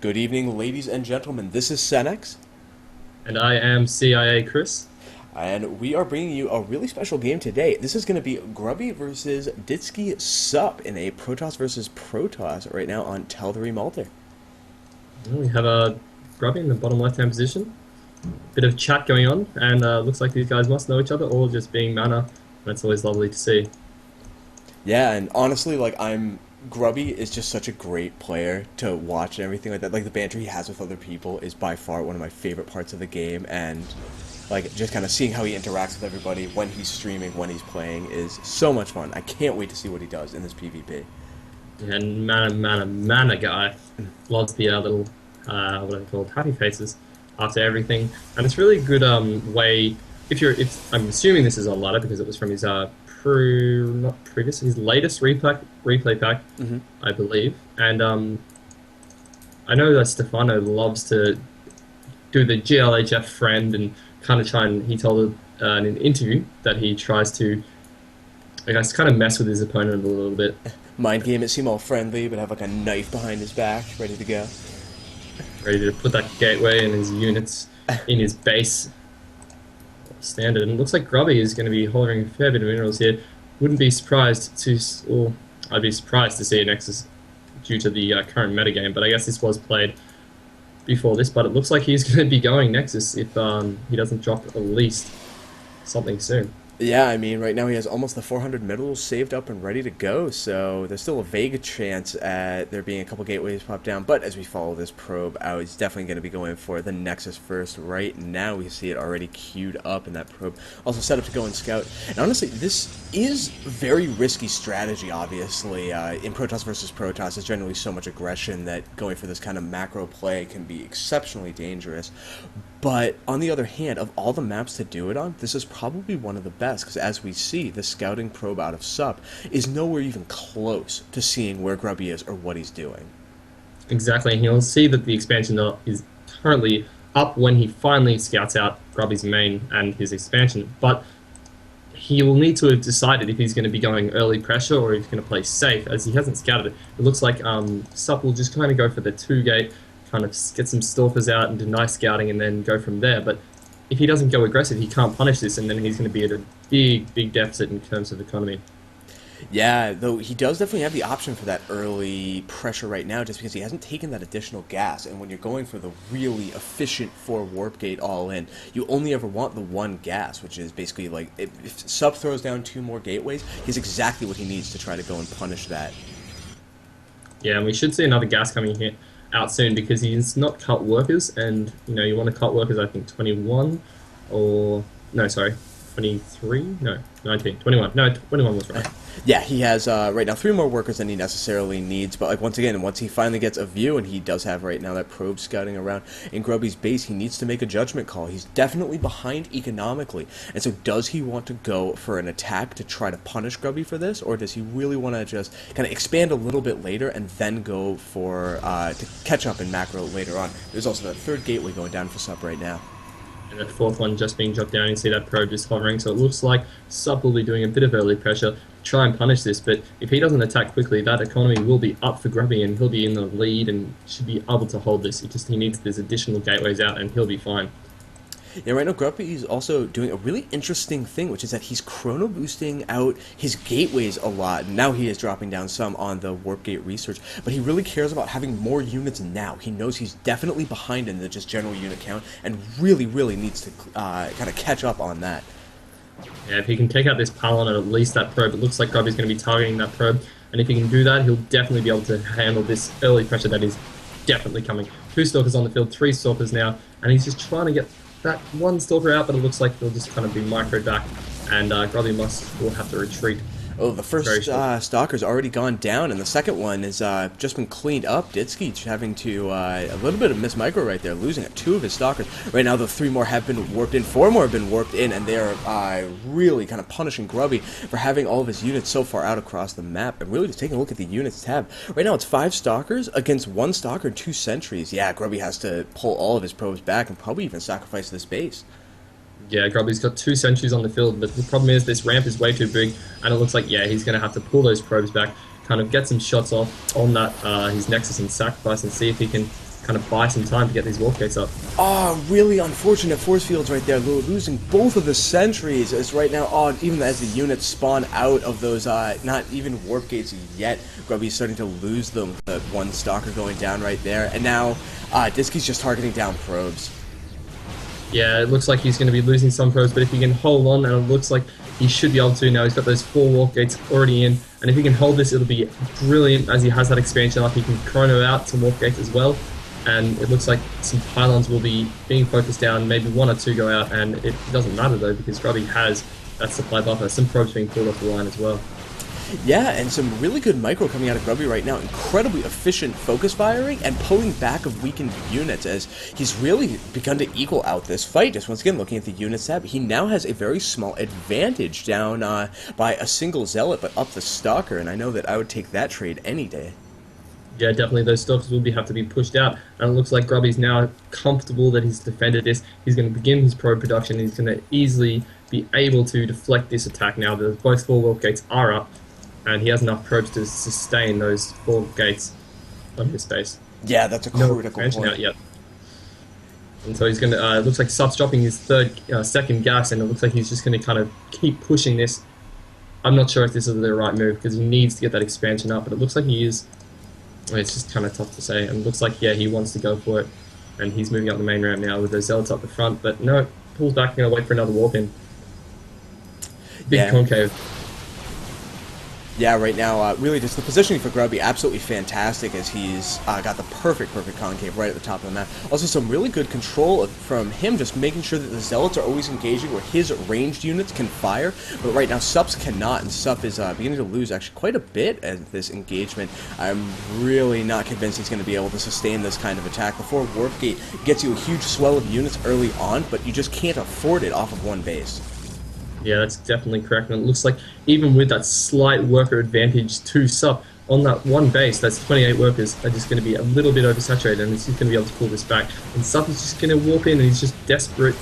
Good evening, ladies and gentlemen. This is Senex, And I am CIAChris. and we are bringing you a really special game today. This is going to be Grubby versus DizkYSUP in a Protoss versus Protoss right now on Tell the Remalter. We have a Grubby in the bottom left-hand position. Bit of chat going on, and looks like these guys must know each other, or just being mana. That's always lovely to see. Yeah, and honestly, Grubby is just such a great player to watch and everything like that. Like the banter he has with other people is by far one of my favorite parts of the game, and just kind of seeing how he interacts with everybody when he's streaming, when he's playing is so much fun. I can't wait to see what he does in this PvP. And mana guy loves the little, what are they called, happy faces after everything. And it's really a good way, if I'm assuming this is a ladder because it was from his his latest replay pack, I believe. And I know that Stefano loves to do the GLHF friend and kind of he told in an interview that he tries to, I guess, kind of mess with his opponent a little bit. Mind game it seem all friendly, but have like a knife behind his back, ready to go. Ready to put that gateway and his units in his base. Standard. And it looks like Grubby is going to be holding a fair bit of minerals here. Wouldn't be surprised to, or I'd be surprised to see a Nexus due to the current metagame, but I guess this was played before this, but it looks like he's going to be going Nexus if he doesn't drop at least something soon. Yeah, I mean, right now he has almost the 400 minerals saved up and ready to go, so there's still a vague chance at there being a couple gateways pop down, but as we follow this probe out, he's definitely going to be going for the Nexus first. Right now, we see it already queued up in that probe, also set up to go and scout. And honestly, this is very risky strategy, obviously. In Protoss versus Protoss, there's generally so much aggression that going for this kind of macro play can be exceptionally dangerous. But on the other hand, of all the maps to do it on, this is probably one of the best, because as we see, the scouting probe out of SUP is nowhere even close to seeing where Grubby is or what he's doing. Exactly, and you'll see that the expansion is currently up when he finally scouts out Grubby's main and his expansion, but he will need to have decided if he's going to be going early pressure or if he's going to play safe, as he hasn't scouted it. It looks like SUP will just kind of go for the 2-gate, kind of get some stalkers out and do nice scouting and then go from there. But if he doesn't go aggressive, he can't punish this, and then he's going to be at a big deficit in terms of economy. Yeah, though he does definitely have the option for that early pressure right now, just because he hasn't taken that additional gas. And when you're going for the really efficient 4 warp gate all in, you only ever want the 1 gas, which is basically like if SUP throws down 2 more gateways, he's exactly what he needs to try to go and punish that. Yeah, and we should see another gas coming here out soon, because he's not cut workers, and you want to cut workers, I think 21 or no, sorry, 23, no, 19, 21, no, 21 was right. Yeah, he has right now 3 more workers than he necessarily needs, but once he finally gets a view, and he does have right now that probe scouting around in Grubby's base, he needs to make a judgment call. He's definitely behind economically, and so does he want to go for an attack to try to punish Grubby for this, or does he really want to just kind of expand a little bit later and then go for to catch up in macro later on? There's also that 3rd gateway going down for SUP right now. And the 4th one just being dropped down. You see that probe just hovering, so it looks like SUP will be doing a bit of early pressure to try and punish this, but if he doesn't attack quickly, that economy will be up for Grubby, and he'll be in the lead and should be able to hold this. He needs these additional gateways out, and he'll be fine. Yeah, right now Grubby is also doing a really interesting thing, which is that he's chrono boosting out his gateways a lot. Now he is dropping down some on the warp gate research, but he really cares about having more units now. He knows he's definitely behind in the just general unit count, and really needs to kind of catch up on that. Yeah, if he can take out this pylon and at least that probe, it looks like Grubby's going to be targeting that probe, and if he can do that, he'll definitely be able to handle this early pressure that is definitely coming. 2 stalkers on the field, 3 stalkers now, and he's just trying to get that 1 stalker out, but it looks like they'll just kind of be microed back, and Grubby will have to retreat. Oh, the first stalker's already gone down, and the second one has just been cleaned up. Ditsky having to, a little bit of miss micro right there, losing 2 of his stalkers. Right now, the 3 more have been warped in, 4 more have been warped in, and they're really kind of punishing Grubby for having all of his units so far out across the map, and really just taking a look at the units tab. Right now, it's 5 stalkers against 1 stalker and 2 sentries. Yeah, Grubby has to pull all of his probes back and probably even sacrifice this base. Yeah, Grubby's got 2 sentries on the field, but the problem is this ramp is way too big, and it looks like, yeah, he's going to have to pull those probes back, kind of get some shots off on that his Nexus and sacrifice, and see if he can kind of buy some time to get these warp gates up. Oh, really unfortunate force fields right there. Losing both of the sentries as right now, even as the units spawn out of those, not even warp gates yet, Grubby's starting to lose them. The one stalker going down right there. And now, DizkY's just targeting down probes. Yeah, it looks like he's going to be losing some probes, but if he can hold on, and it looks like he should be able to now. He's got those 4 warp gates already in, and if he can hold this, it'll be brilliant as he has that expansion up. He can chrono out some warp gates as well, and it looks like some pylons will be being focused down, maybe 1 or 2 go out, and it doesn't matter though, because Grubby has that supply buffer. Some probes being pulled off the line as well. Yeah, and some really good micro coming out of Grubby right now. Incredibly efficient focus firing and pulling back of weakened units as he's really begun to equal out this fight. Just once again, looking at the unit tab, he now has a very small advantage down by a single Zealot, but up the Stalker, and I know that I would take that trade any day. Yeah, definitely those Stalkers will have to be pushed out, and it looks like Grubby's now comfortable that he's defended this. He's going to begin his probe production, and he's going to easily be able to deflect this attack now that both 4 warp gates are up. And he has enough probes to sustain those 4 gates on his base. Yeah, that's a critical point. Out yet. And so he's going to, it looks like SUP's dropping his second gas, and it looks like he's just going to kind of keep pushing this. I'm not sure if this is the right move, because he needs to get that expansion up, but it looks like he is. It's just kind of tough to say, and it looks like, yeah, he wants to go for it. And he's moving up the main ramp now with those Zealots up the front, but no, pulls back, going to wait for another warp in. Big concave. Yeah, right now, really just the positioning for Grubby absolutely fantastic as he's got the perfect concave right at the top of the map. Also, some really good control from him, just making sure that the Zealots are always engaging where his ranged units can fire. But right now, SUP's cannot, and SUP is beginning to lose actually quite a bit at this engagement. I'm really not convinced he's going to be able to sustain this kind of attack. The 4 Warp Gate gets you a huge swell of units early on, but you just can't afford it off of one base. Yeah, that's definitely correct. And it looks like even with that slight worker advantage to SUP, on that one base, that's 28 workers, are just going to be a little bit oversaturated, and he's just going to be able to pull this back. And SUP is just going to warp in, and he's just desperate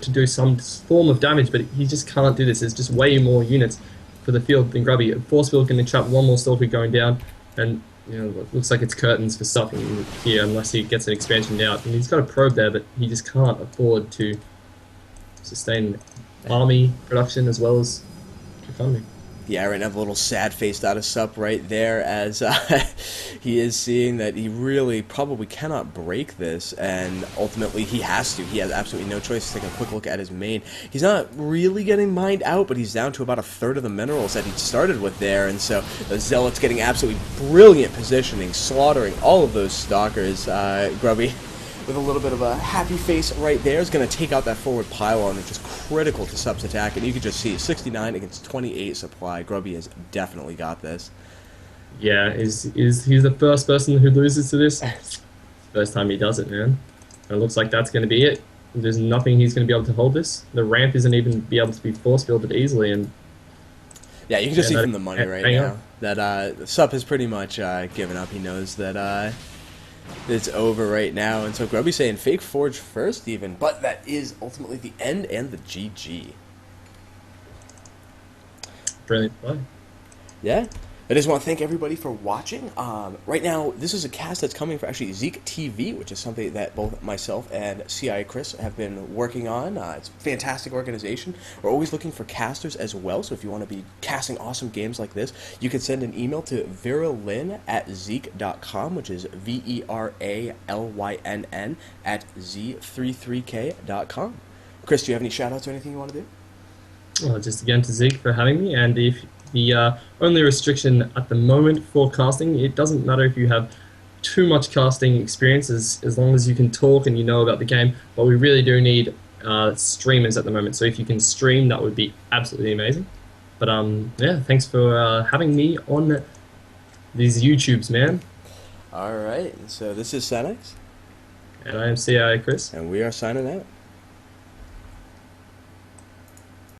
to do some form of damage, but he just can't do this. There's just way more units for the field than Grubby. Force field going to trap 1 more Stalker going down, and you know, it looks like it's curtains for SUP here unless he gets an expansion out. And he's got a probe there, but he just can't afford to sustain army production as well as economy. Yeah, right now the little sad-faced out of SUP right there as he is seeing that he really probably cannot break this, and ultimately he has to. He has absolutely no choice. Take a quick look at his main. He's not really getting mined out, but he's down to about 1/3 of the minerals that he started with there, and so the Zealot's getting absolutely brilliant positioning, slaughtering all of those Stalkers. Grubby, with a little bit of a happy face right there, is going to take out that forward pylon, which is critical to SUP's attack. And you can just see 69 against 28 supply. Grubby has definitely got this. Yeah, he's the first person who loses to this. First time he does it, man. And it looks like that's going to be it. There's nothing he's going to be able to hold this. The ramp isn't even be able to be force fielded easily. And yeah, you can just see from the money right now that SUP has pretty much given up. He knows that it's over right now, and so Grubby's saying fake forge first even, but that is ultimately the end and the GG. Brilliant play. Yeah. I just want to thank everybody for watching. Right now, this is a cast that's coming for actually Zeek TV, which is something that both myself and CIAChris have been working on. It's a fantastic organization. We're always looking for casters as well, so if you want to be casting awesome games like this, you can send an email to veralyn@zeek.com, which is VERALYNN @Z33k.com. Chris, do you have any shout-outs or anything you want to do? Well, just again to Zeek for having me, and if the only restriction at the moment for casting, it doesn't matter if you have too much casting experience as long as you can talk and you know about the game, but we really do need streamers at the moment, so if you can stream, that would be absolutely amazing. But yeah, thanks for having me on these YouTubes, man. Alright, so this is Senex. And I am CIAChris. And we are signing out.